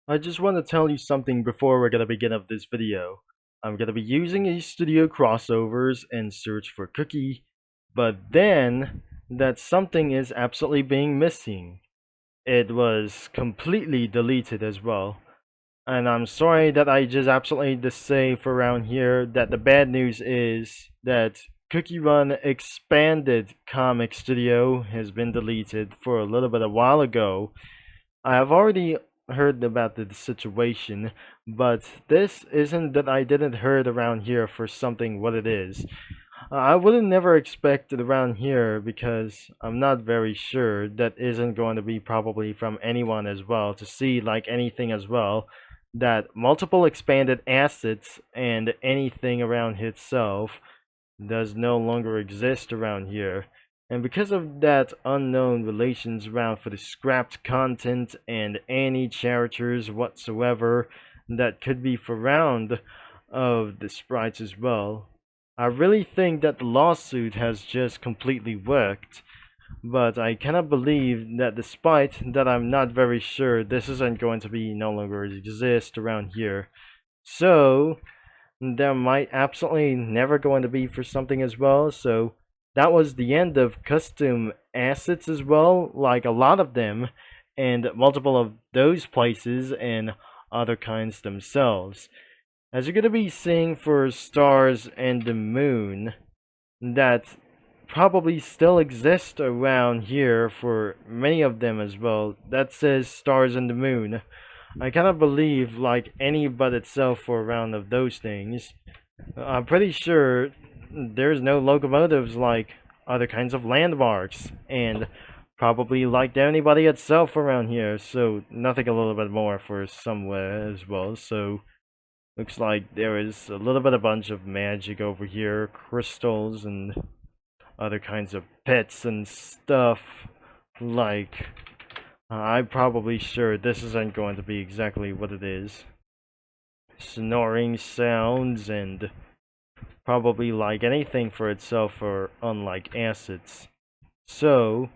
I just want to tell you something before we're gonna begin of this video. I'm gonna be using a studio crossovers and search for cookie, but then that something is absolutely being missing. It was completely deleted as well. And I'm sorry that I just absolutely just say for around here that the bad news is that Cookie Run Expanded Comic Studio has been deleted for a little bit a while ago. I have already heard about the situation, but this isn't that I didn't heard around here for something what it is. I wouldn't never expect it around here because I'm not very sure that isn't going to be probably from anyone as well to see like anything as well that multiple expanded assets and anything around itself does no longer exist around here. And because of that unknown relations around for the scrapped content and any characters whatsoever that could be for round of the sprites as well, I really think that the lawsuit has just completely worked. But I cannot believe that despite that I'm not very sure this isn't going to be no longer exist around here. So there might absolutely never going to be for something as well. So that was the end of custom assets as well, like a lot of them, and multiple of those places and other kinds themselves. As you're going to be seeing for stars and the moon, that probably still exist around here for many of them as well. That says stars and the moon. I cannot believe like any but itself for a round of those things. I'm pretty sure there's no locomotives like other kinds of landmarks and probably like anybody itself around here, so nothing a little bit more for somewhere as well. So looks like there is a little bit a bunch of magic over here, crystals and other kinds of pets and stuff like I'm probably sure this isn't going to be exactly what it is. Snoring sounds and probably like anything for itself or unlike acids. So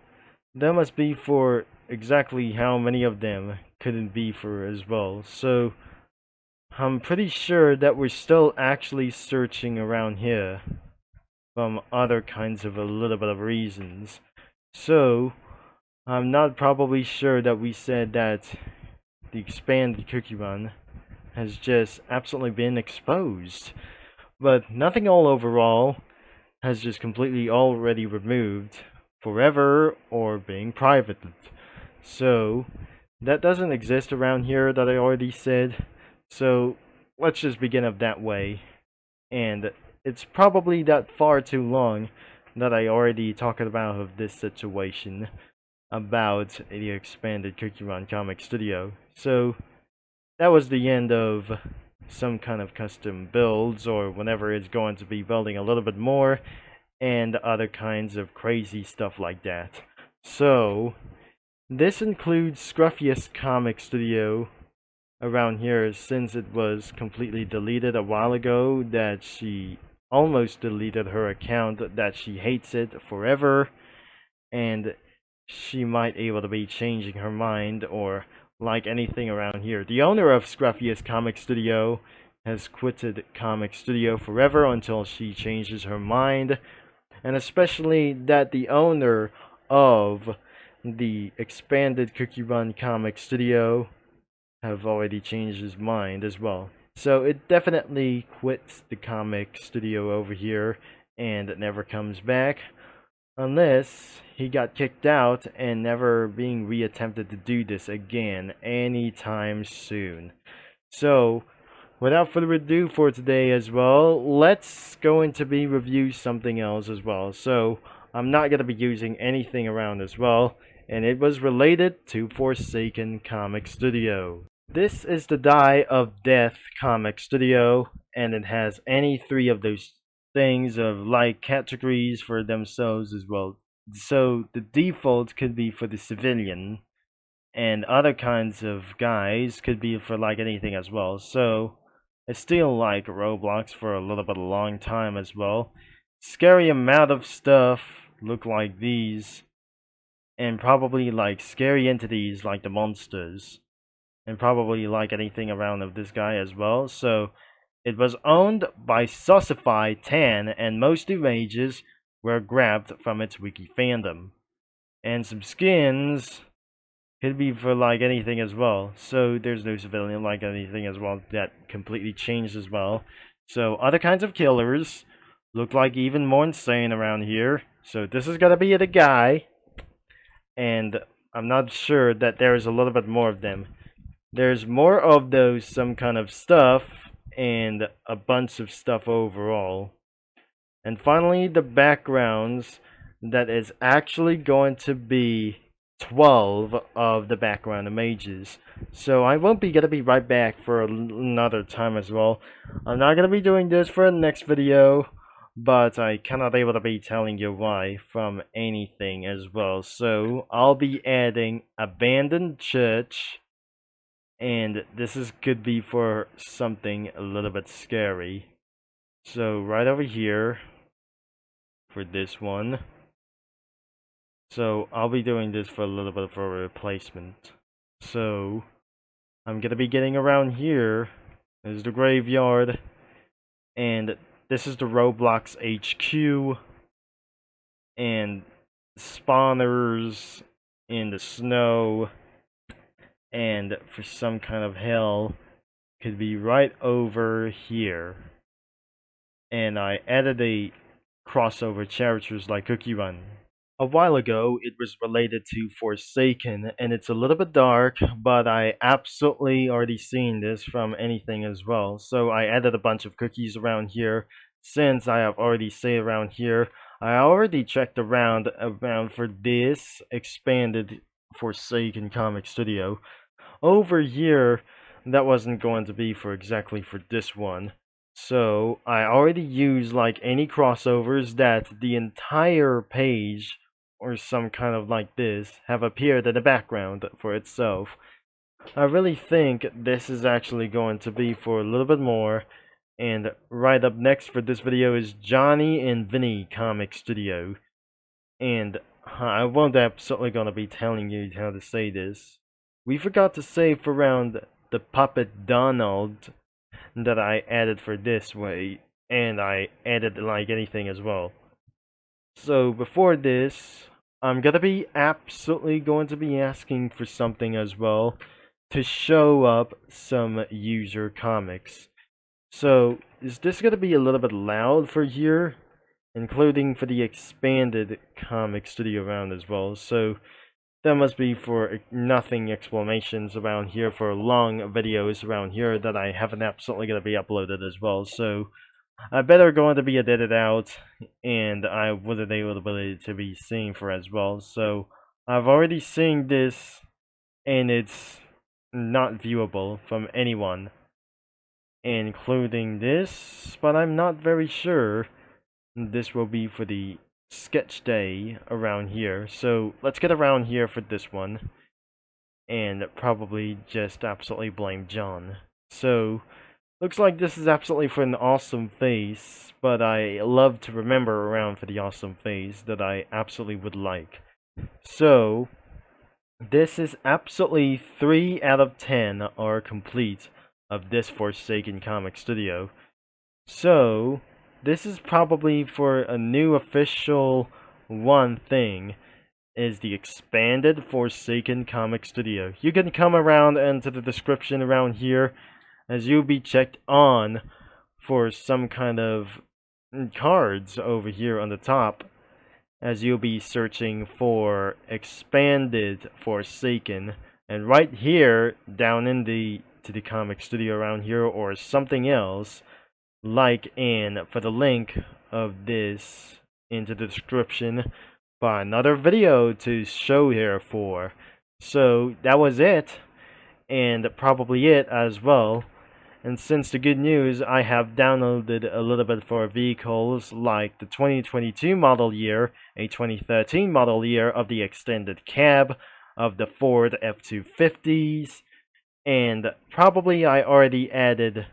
that must be for exactly how many of them couldn't be for as well. So I'm pretty sure that we're still actually searching around here from other kinds of a little bit of reasons. So I'm not probably sure that we said that the expanded cookie run has just absolutely been exposed. But nothing all overall has just completely already removed forever or being privated. So that doesn't exist around here that I already said. So let's just begin up that way. And it's probably that far too long that I already talked about of this situation about the expanded Cookie Run Comic Studio. So that was the end of some kind of custom builds or whenever it's going to be building a little bit more and other kinds of crazy stuff like that. So this includes Scruffiest Comic Studio around here since it was completely deleted a while ago that she almost deleted her account that she hates it forever and she might able to be changing her mind or like anything around here. The owner of Scruffiest Comic Studio has quitted Comic Studio forever until she changes her mind, and especially that the owner of the expanded Cookie Run Comic Studio have already changed his mind as well. So it definitely quits the comic studio over here and it never comes back unless he got kicked out and never being reattempted to do this again anytime soon. So without further ado for today as well, let's going to be review something else as well. So I'm not going to be using anything around as well, and it was related to Forsaken Comic Studio. This is the Die of Death Comic Studio, and it has any three of those things of like categories for themselves as well. So the default could be for the civilian, and other kinds of guys could be for like anything as well. So it's still like Roblox for a little bit of a long time as well. Scary amount of stuff look like these, and probably like scary entities like the monsters. and probably like anything around of this guy as well. So it was owned by Saucify 10, and most images were grabbed from its wiki fandom. And some skins could be for like anything as well. So there's no civilian like anything as well that completely changed as well. So other kinds of killers look like even more insane around here. So this is gonna be the guy, and I'm not sure that there is a little bit more of them. There's more of those some kind of stuff and a bunch of stuff overall. And finally, the backgrounds, that is actually going to be 12 of the background images. So I won't be gonna be right back for another time as well. I'm not gonna be doing this for the next video, but I cannot able to be telling you why from anything as well. So I'll be adding abandoned church, and this is could be for something a little bit scary. So right over here for this one. So I'll be doing this for a little bit of a replacement. So I'm gonna be getting around here. There's the graveyard, and this is the Roblox HQ, and spawners in the snow, and for some kind of hell could be right over here. And I added a crossover characters like Cookie Run. A while ago, it was related to Forsaken, and it's a little bit dark, but I absolutely already seen this from anything as well. So I added a bunch of cookies around here. Since I have already say around here, I already checked around for this expanded Forsaken comic studio. Over here, that wasn't going to be for exactly for this one. So I already used like any crossovers that the entire page or some kind of like this have appeared in the background for itself. I really think this is actually going to be for a little bit more. And right up next for this video is Johnny and Vinny Comic Studio. And I won't absolutely gonna be telling you how to say this. We forgot to say for around the Puppet Donald that I added for this way, and I added like anything as well. So before this, I'm gonna be absolutely going to be asking for something as well to show up some user comics. So is this gonna be a little bit loud for here, including for the expanded comic studio round as well? So that must be for nothing explanations around here for long videos around here that I haven't absolutely gonna be uploaded as well. So I better going to be edited out, and I wasn't able to be seen for as well. So I've already seen this, and it's not viewable from anyone, including this, but I'm not very sure this will be for the sketch day around here. So let's get around here for this one, and probably just absolutely blame John. So looks like this is absolutely for an awesome face, but I love to remember around for the awesome face that I absolutely would like. So this is absolutely 3 out of 10 are complete of this Forsaken comic studio. So this is probably for a new official one thing, is the expanded Forsaken comic studio. You can come around into the description around here as you'll be checked on for some kind of cards over here on the top, as you'll be searching for expanded Forsaken, and right here down in the comic studio around here or something else, like in for the link of this into the description for another video to show here for. So that was it, and probably it as well. And since the good news, I have downloaded a little bit for vehicles like the 2022 model year, a 2013 model year of the extended cab of the Ford F-250s, and probably I already added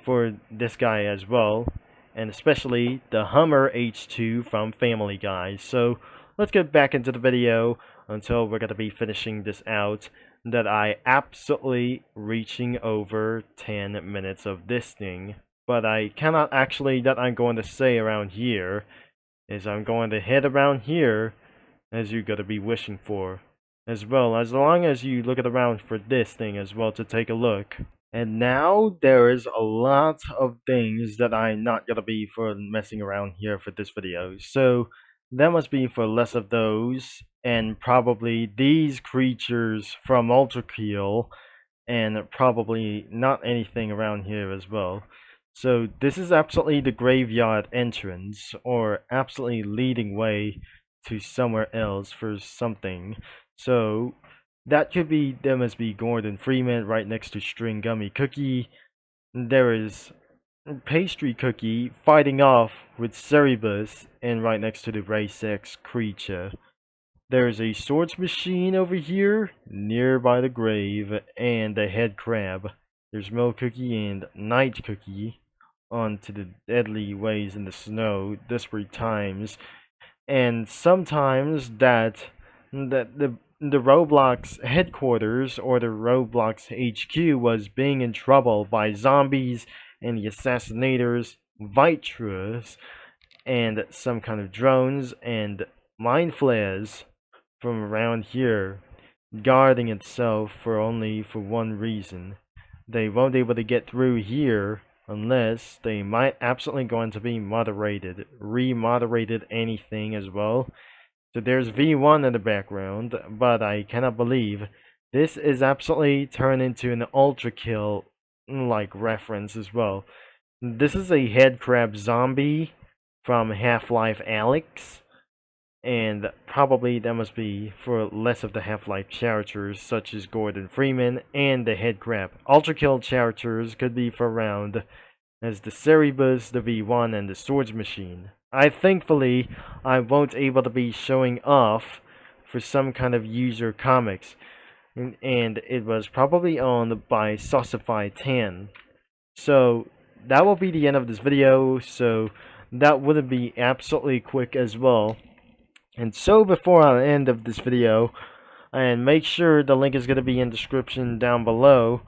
for this guy as well, and especially the Hummer H2 from Family Guy. So let's get back into the video until we're going to be finishing this out. that I absolutely reaching over 10 minutes of this thing, but I cannot actually that I'm going to say around here is I'm going to head around here as you're going to be wishing for, as well as long as you look at around for this thing as well to take a look. And now there is a lot of things that I'm not gonna be for messing around here for this video. So that must be for less of those, and probably these creatures from Ultra Kill, and probably not anything around here as well. So this is absolutely the graveyard entrance, or absolutely leading way to somewhere else for something. So that could be, there must be Gordon Freeman right next to String Gummy Cookie. There is Pastry Cookie fighting off with Cerebus, and right next to the Race X creature. There's a Swords Machine over here, nearby the grave, and a Head Crab. There's Milk Cookie and Night Cookie onto the deadly ways in the snow, desperate times. And sometimes that the Roblox headquarters or the Roblox HQ was being in trouble by zombies and the assassinators, Vitras, and some kind of drones and mind flares from around here, guarding itself for only for one reason. They won't be able to get through here unless they might absolutely going to be moderated, re-moderated anything as well. So there's V1 in the background, but I cannot believe this is absolutely turned into an Ultra Kill like reference as well. This is a head crab zombie from Half-Life Alyx, and probably that must be for less of the Half-Life characters such as Gordon Freeman and the head crab. Ultra Kill characters could be for around as the Cerebus, the V1, and the Swords Machine. Thankfully I won't able to be showing off for some kind of user comics, and it was probably owned by Saucify 10. So that will be the end of this video, so that would be absolutely quick as well. And so before I end of this video, and make sure the link is going to be in the description down below.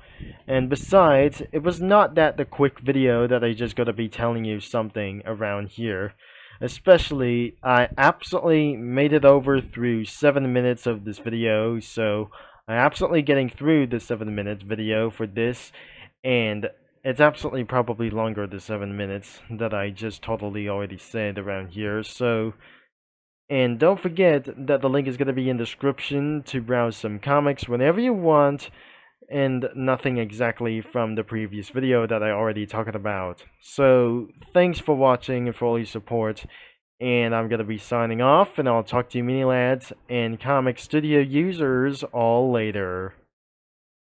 And besides, it was not that the quick video that I just going to be telling you something around here. Especially, I absolutely made it over through 7 minutes of this video, so I'm absolutely getting through the 7 minute video for this, and it's absolutely probably longer than 7 minutes that I just totally already said around here, so... And don't forget that the link is going to be in the description to browse some comics whenever you want, and nothing exactly from the previous video that I already talked about. So, thanks for watching and for all your support, and I'm going to be signing off, and I'll talk to you mini lads and comic studio users all later.